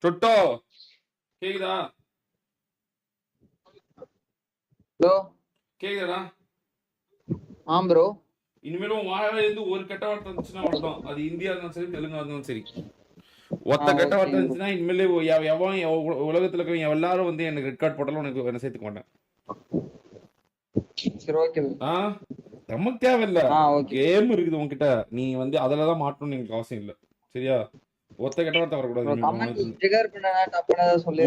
சொட்டோ கேக்குதா? ஹலோ கேக்குதாடா? ஆம் ப்ரோ. இனிமேலும் வாயில இருந்து ஒரு கெட்ட வார்த்தை வந்துச்சுன்னா அவ்வளவுதான். அது இந்தியா இருந்தாலும் சரி, தெலுங்கா இருந்தாலும் சரி. ஒத்த கெட்ட வார்த்தை இருந்துச்சுன்னா இனிமேல் எவன் உலகத்துல இருக்க எல்லாரும் வந்து எனக்கு ரெக்கார்ட் போட்டாலும் உனக்கு என்ன சேர்த்துக்க மாட்டேன். சரி ஓகே ப்ரோ. நமக்கு தேவையில்ல. கேம் இருக்குது உன்கிட்ட, நீ வந்து அதுலதான் மாட்டணும்னு எனக்கு அவசியம் இல்லை. சரியா? ஒத்த கெட்ட வார்த்தை வரக்கூடாது.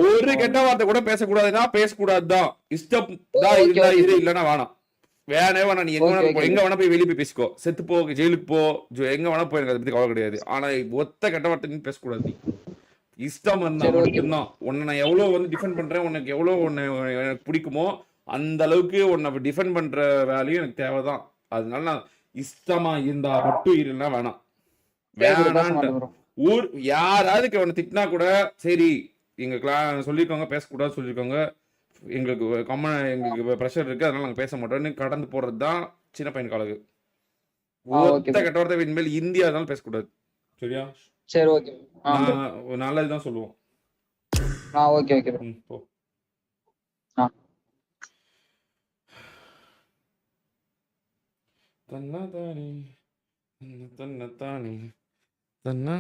ஒரு கெட்ட வார்த்தை கூட பேசக்கூடாதுன்னா பேசக்கூடாதுதான். இஷ்டம் தான் இருந்தா இரு, இல்லன்னா வேணாம். வேணா நீ எங்க வேணா போய் வெளியே போய் பேசிக்கோ. செத்து போ, ஜெயிலுக்கு போ, எங்க வேணா போய் எனக்கு அதை பத்தி கவலை கிடையாது. ஆனா ஒத்த கெட்ட வார்த்தை நீ பேசக்கூடாது. நீ இஷ்டம் இருந்தா மட்டும்தான். உன்னை நான் எவ்வளவு வந்து டிஃபெண்ட் பண்றேன், உனக்கு எவ்வளவு உன்னை எனக்கு பிடிக்குமோ அந்த அளவுக்கு உன்னை டிஃபெண்ட் பண்ற வேலையும் எனக்கு தேவைதான். அதனால நான் இஷ்டமா இருந்தா மட்டும் இருன்னா வேணாம். வேணான்ட்டு ஊர் யாராவது அவனை திட்டினா கூட சரி, எங்க சொல்லியிருக்காங்க பேசக்கூடாது சொல்லியிருக்காங்க, எங்களுக்கு எங்களுக்கு ப்ரெஷர் இருக்கு அதனால நாங்க பேச மாட்டோம்னு கடந்து போறது தான் சின்ன பையன் கழகு. ஒத்த கெட்ட வார்த்தை இனிமேல் இந்தியா இருந்தாலும் பேசக்கூடாது. சரியா? சரி ஓகே. நல்லதுதான் சொல்லுவோம். ஓகே ஓகே போ. தன்னதானே தன்னதானே தன்னா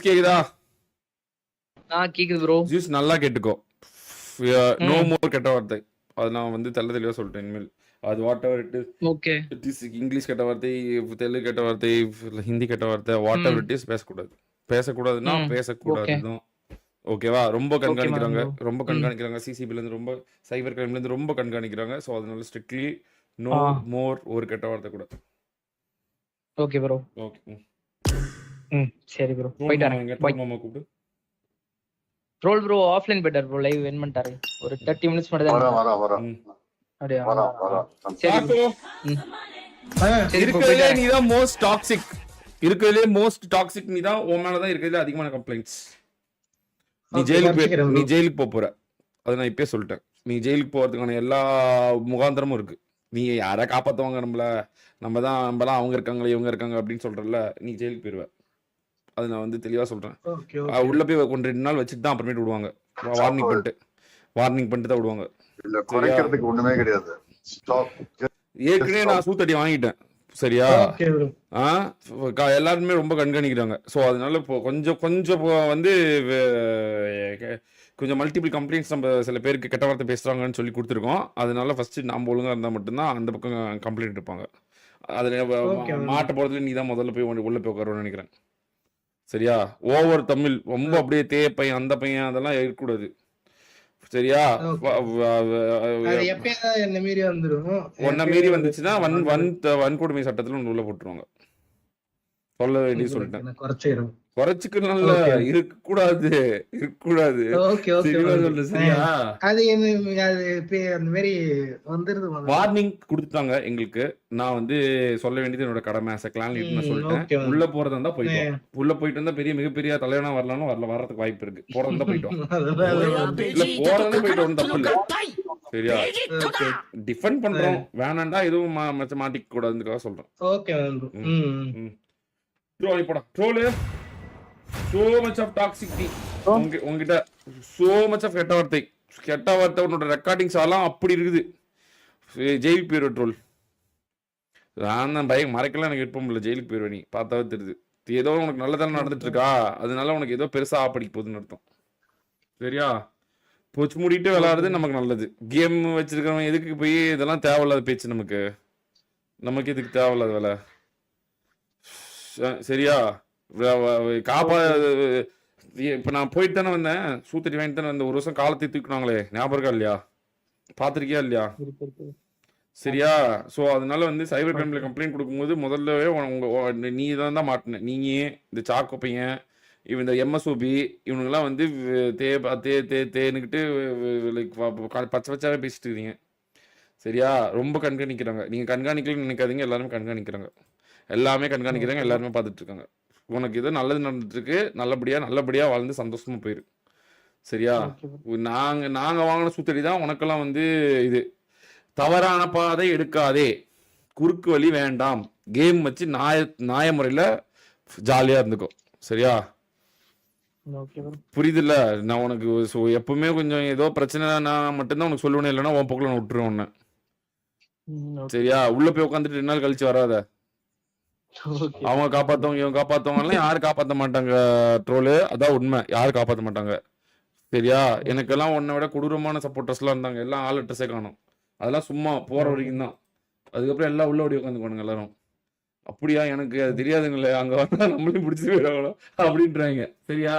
கேக்குதா? கேக்குது ப்ரோ. நல்லா கேட்டுக்கோ. நோ மோர் கெட்ட வார்த்தை. அது நான் வந்து தெளிவா சொல்லிட்டேன். இனிமேல் அது what ever it is. Okay. It is English கெட்ட வார்த்தை, தெலுங்கு கெட்ட வார்த்தை, ஹிந்தி கெட்ட வார்த்தை, வாட் எவர் இட் இஸ் பேசக்கூடாது. பேசக்கூடாதுன்னா பேசக்கூடாதுதான். ஓகேவா? ரொம்ப கண்காணிக்கிறாங்க. சிசிபில இருந்து ரொம்ப, சைபர் கிரைம்ல இருந்து ரொம்ப கண்காணிக்கிறாங்க. சோ அதனால ஸ்ட்ரிக்ட்லி நோ மோர் ஒரு கெட்ட வார்த்தை கூட. Okay bro. ஓகே. சரி ப்ரோ. போய்ட்டு வரேன். பை. மாமா கூப்பிடு. Roll bro offline better bro. Live வென் பண்ணிட்டாரு. ஒரு 30 மினிட்ஸ் மட்டும் தான். வர. அப்படியே சரி. இருக்கிறதுலே நீதான் மோஸ்ட் டாக்ஸிக். இருக்கிறதுலே மோஸ்ட் டாக்ஸிக் நீதான். உன் மேலதான் இருக்கிறதுல அதிகமான கம்ப்ளைண்ட்ஸ். நீ ஜெயிலுக்கு போற. அதை நான் இப்பயே சொல்லிட்டேன். நீ ஜெயிலுக்கு போறதுக்கான எல்லா முகாந்திரமும் இருக்கு. நீ யாரை காப்பாத்துவாங்க நம்மலாம் அவங்க இருக்காங்க இவங்க இருக்காங்க அப்படின்னு சொல்றல, நீ ஜெயிலுக்கு போயிருவ. அது நான் வந்து தெளிவா சொல்றேன். உள்ள போய் 2 நாள் வச்சுட்டு தான் அப்புறமேட்டு விடுவாங்க. வார்னிங் பண்ணிட்டு தான் விடுவாங்க. ஒண்ணுமே கிடையாது. ஏற்கனவே நான் சூத்தடி வாங்கிட்டேன். சரியா? எல்லாருமே ரொம்ப கண்காணிக்கிறாங்க. ஸோ அதனால இப்போ கொஞ்சம் வந்து கொஞ்சம் மல்டிபிள் கம்ப்ளைண்ட்ஸ் நம்ம சில பேருக்கு கெட்ட வார்த்தை பேசுறாங்கன்னு சொல்லி கொடுத்துருக்கோம். அதனால ஃபர்ஸ்ட் நம்ம ஒழுங்கா இருந்தால் மட்டும்தான் அந்த பக்கம் கம்ப்ளைண்ட் எடுப்பாங்க. அதுல மாட்ட போறதுல நீ தான் முதல்ல போய் உள்ள போய் உட்காருன்னு நினைக்கிறேன். சரியா? ஓவர் தமிழ் ரொம்ப அப்படியே பையன் அந்த பையன் அதெல்லாம் இருக்கக்கூடாது. சரியா? ஒன்ன மீறி வந்துச்சுன்னா வன்கொடுமை சட்டத்துல உள்ள போட்டுருவாங்க. சொல்ல வேண்டிய சொல்லிட்டேன். குறைச்சுக்கலாம் இருக்கக்கூடாது. வார்னிங் கொடுத்துட்டாங்க எங்களுக்கு. நான் வந்து சொல்ல வேண்டியது என்னோட கடமை. சொல்லிட்டேன். உள்ள போறதா இருந்தா போயிட்டோம். உள்ள போயிட்டு இருந்தா மிகப்பெரிய தலைவனா வரலாம்னு வர்றதுக்கு வாய்ப்பு இருக்கு. போறதா போயிட்டோம். இல்ல போறதா போயிட்டோம், தப்பு இல்ல. சரியா? டிஃபெண்ட் பண்றோம். வேணாண்டா எதுவும் மாட்டிக்க கூடாதுக்காக சொல்றேன். So much of toxicity. உங்ககிட்ட so much of கெட்ட வார்த்தை உன்னோட ரெக்கார்டிங்ஸ் எல்லாம் அப்படி இருக்குது. ஜெயிலுக்கு போயிருவ ட்ரோல். நான் தான் பயம் மறைக்கலாம். எனக்கு விருப்பம் இல்லை. ஜெயிலுக்கு போயிருவ. நீ பார்த்தாவே தெரியுது. ஏதோ உனக்கு நல்லதானே நடந்துட்டு இருக்கா, அதனால உனக்கு ஏதோ பெருசா ஆப்படிக்க போகுதுன்னு அர்த்தம். சரியா? போச்சு மூடிட்டு விளையாடுறது நமக்கு நல்லது. கேம் வச்சிருக்கிறவன் எதுக்கு போய் இதெல்லாம் தேவையில்லாத பேச்சு. நமக்கு எதுக்கு தேவையில்லாத வேலை. சரியா? இப்ப நான் போயிட்டு தானே வந்தேன். சூத்தடி வாங்கிட்டு தானே வந்தேன். 1 வருஷம் காலத்தை தூக்கினாங்களே, ஞாபகம் இருக்கா இல்லையா? பாத்திருக்கியா இல்லையா? சரியா? சோ அதனால வந்து சைபர் கிரைம்ல கம்ப்ளைண்ட் கொடுக்கும்போது முதல்லவே நீ தான் மாட்டின. நீயே இந்த சாக்கோ பையன், இவன் இந்த எம்எஸ்ஓபி இவனுங்கெல்லாம் வந்து தேனுக்கிட்டு லைக் பச்சை பச்சாவே பேசிட்டு இருக்கீங்க. சரியா? ரொம்ப கண்காணிக்கிறாங்க. நீங்கள் கண்காணிக்கலன்னு நினைக்காதீங்க, எல்லாருமே கண்காணிக்கிறாங்க. எல்லாமே கண்காணிக்கிறாங்க, எல்லாருமே பார்த்துட்டு இருக்காங்க. உனக்கு ஏதோ நல்லது நடந்துட்டுருக்கு, நல்லபடியாக வாழ்ந்து சந்தோஷமாக போயிரு. சரியா? நாங்கள் வாங்கின சூத்தடி தான் உனக்கெல்லாம் வந்து இது. தவறான பாதை எடுக்காதே, குறுக்கு வழி வேண்டாம், கேம் வச்சு நியாய முறையில் ஜாலியாக இருந்துக்கோ. சரியா? புரியுதுல்ல? நான் உனக்கு எப்பவுமே கொஞ்சம் ஏதோ பிரச்சனை நான் மட்டும்தான் உனக்கு சொல்லுவேன், இல்லைன்னா உன் பக்கம் நான் விட்டுருவேன் உன்னை. சரியா? உள்ள போய் உட்காந்துட்டு 2 நாள் கழிச்சு வராத. அவங்க காப்பாத்தவங்க இவங்க காப்பாத்தவங்க யாரும் காப்பாற்ற மாட்டாங்க ட்ரோலு. அதான் உண்மை, யாரும் காப்பாற்ற மாட்டாங்க. சரியா? எனக்கெல்லாம் உன்னை விட கொடூரமான சப்போர்ட்டர்ஸ்லாம் இருந்தாங்க, எல்லாம் ஆள் அட்ரஸே காணும். அதெல்லாம் சும்மா போற வரைக்கும் தான். அதுக்கப்புறம் எல்லாம் உள்ள ஓடி உட்காந்துக்குவானுங்க எல்லாரும். அப்படியா? எனக்கு அது தெரியாதுங்களே, அங்க வந்தா நம்மளையும் பிடிச்சி போயிடுவாங்களோ அப்படின்றாங்க. சரியா?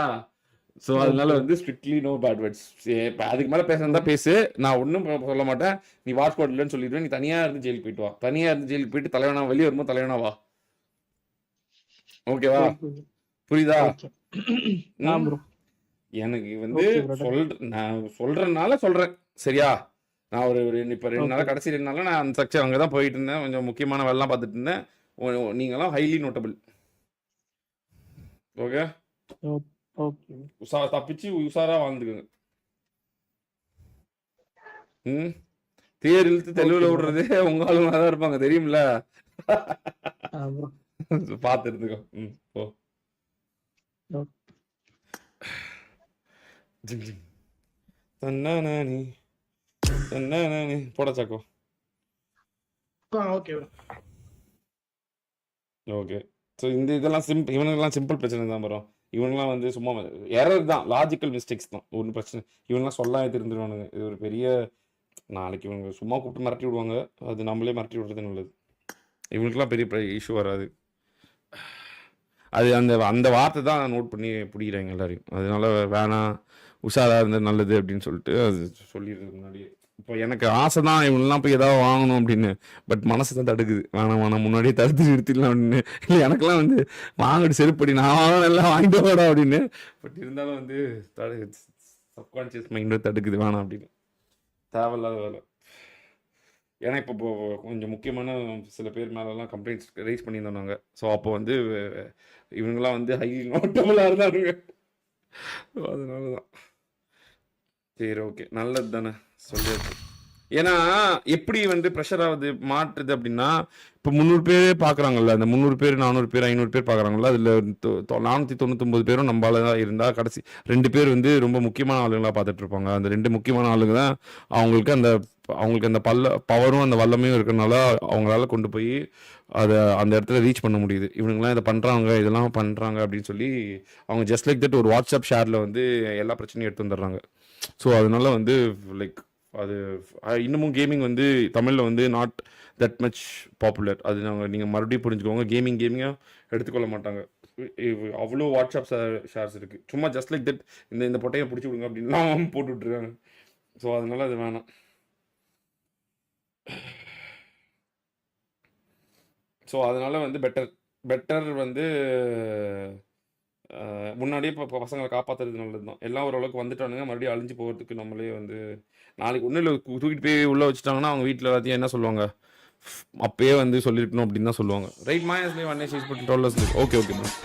ஸோ அதனால வந்து ஸ்ட்ரிக்ட்லி நோ பேட் வேர்ட்ஸ். இப்போ அதுக்கு மேலே பேசுறதா பேசு, நான் ஒன்றும் சொல்ல மாட்டேன். நீ வாட்ஸ்பாட் இல்லைன்னு சொல்லிடுவேன். நீ தனியாக இருந்து ஜெயிலுக்கு போயிட்டு வா. தனியாக இருந்து ஜெயிலுக்கு போயிட்டு தலைவனா வெளியே வரும்போது தலைவனா வா. ஓகேவா? புரியுதா? எனக்கு வந்து நான் சொல்றதுனால சொல்றேன். சரியா? நான் ஒரு இப்போ 2 நாள் கடைசி 2 நாள் நான் அந்த செக்ஷன் அங்கே தான் போயிட்டு இருந்தேன். கொஞ்சம் முக்கியமான வேலைலாம் பார்த்துட்டு இருந்தேன். நீங்களாம் ஹைலி நோட்டபிள். ஓகே? தப்பிச்சு உஷாரா வாழ்ந்துக்குங்க. தேர் இழுத்து தெளிவுல விடுறதே உங்க ஆளுங்க தான் இருப்பாங்க, தெரியும்ல? பார்த்து இருந்துக்கோ. போ. தன்னானி தன்னானி போட சாக்கோ. ஓகே. ஸோ இதெல்லாம் இவனுங்கெல்லாம் சிம்பிள் பிரச்சனை தான் வரும். இவங்கெல்லாம் வந்து சும்மா எரர் தான், லாஜிக்கல் மிஸ்டேக்ஸ் தான், ஒன்றும் பிரச்சனை. இவங்கெல்லாம் சொல்லாமல் தெரிஞ்சிருவானுங்க. இது ஒரு பெரிய நாளைக்கு இவங்க சும்மா கூப்பிட்டு மிரட்டி விடுவாங்க, அது நம்மளே மிரட்டி விடுறது நல்லது. இவங்களுக்குலாம் பெரிய இஷ்யூ வராது. அது அந்த வார்த்தை தான் நோட் பண்ணி பிடிக்கிறாங்க எல்லாரையும். அதனால வேணாம், உஷாராக இருந்தது நல்லது அப்படின்னு சொல்லிட்டு அது சொல்லிடுறது முன்னாடியே. இப்போ எனக்கு ஆசை தான் இவங்கெல்லாம் போய் ஏதாவது வாங்கணும் அப்படின்னு, பட் மனசு தான் தடுக்குது. வேணாம் முன்னாடியே தடுத்து நிறுத்திடலாம் அப்படின்னு. இல்லை, எனக்கெல்லாம் வந்து வாங்கிட்டு செருப்படி நான் எல்லாம் வாங்கிட்டு வரா அப்படின்னு. பட் இருந்தாலும் வந்து சப்கான்ஷியஸ் மைண்டு தடுக்குது, வேணாம் அப்படின்னு. தேவையில்லாத வேலை. ஏன்னா இப்போ கொஞ்சம் முக்கியமான சில பேர் மேலெல்லாம் கம்ப்ளைண்ட்ஸ் ரைஸ் பண்ணியிருந்தாங்க. ஸோ அப்போ வந்து இவங்கெல்லாம் வந்து ஹை நோட்டபுளாக இருந்தாங்க. அதனால தான். சரி, ஓகே, நல்லது தானே சொல்லியாச்சு. ஏன்னா எப்படி வந்து ப்ரெஷர் ஆகுது மாற்றுது அப்படின்னா, இப்போ 300 பேர் பார்க்குறாங்கல்ல, அந்த 300 பேர் 400 பேர் 500 பேர் பார்க்குறாங்கல்ல, அதில் 499 பேரும் நம்மளால தான் இருந்தால் கடைசி 2 பேர் வந்து ரொம்ப முக்கியமான ஆளுங்களாக பார்த்துட்டு இருப்பாங்க. அந்த 2 முக்கியமான ஆளுங்க தான் அவங்களுக்கு அந்த பவரும் அந்த வல்லமையும் இருக்கிறனால அவங்களால கொண்டு போய் அதை அந்த இடத்துல ரீச் பண்ண முடியுது. இவனுங்களாம் இதை பண்ணுறாங்க, இதெல்லாம் பண்ணுறாங்க அப்படின்னு சொல்லி அவங்க ஜஸ்ட் லைக் தட் ஒரு வாட்ஸ்அப் ஷேரில் வந்து எல்லா பிரச்சனையும் எடுத்து வந்துடுறாங்க. ஸோ அதனால வந்து லைக் அது இன்னமும் கேமிங் வந்து தமிழில் வந்து நாட் தட் மச் பாப்புலர். அது நீங்கள் மறுபடியும் புரிஞ்சுக்கோங்க. கேமிங்காக எடுத்துக்கொள்ள மாட்டாங்க. அவ்வளோ வாட்ஸ்அப் ஷேர்ஸ் இருக்குது. சும்மா ஜஸ்ட் லைக் தட் இந்த பொட்டையை பிடிச்சி விடுங்க அப்படின்லாம் போட்டு விட்ருக்காங்க. ஸோ அதனால அது வேணாம். ஸோ அதனால வந்து பெட்டர் வந்து முன்னாடியே இப்போ பசங்களை காப்பாற்றுறது நல்லது தான். எல்லாம் ஓரளவுக்கு வந்துட்டானுங்க, மறுபடியும் அழிஞ்சு போகிறதுக்கு நம்மளே வந்து நாளைக்கு ஒன்றும் இல்லை, தூக்கிட்டு போய் உள்ளே வச்சுட்டாங்கன்னா அவங்க வீட்டில் எல்லாத்தையும் என்ன சொல்லுவாங்க, அப்பயே வந்து சொல்லியிருக்கணும் அப்படின்னு தான் சொல்லுவாங்க. ரைட் மாயஸ்லேயே ஒன்னே சீஸ் பண்ணி ஓகே மேம்.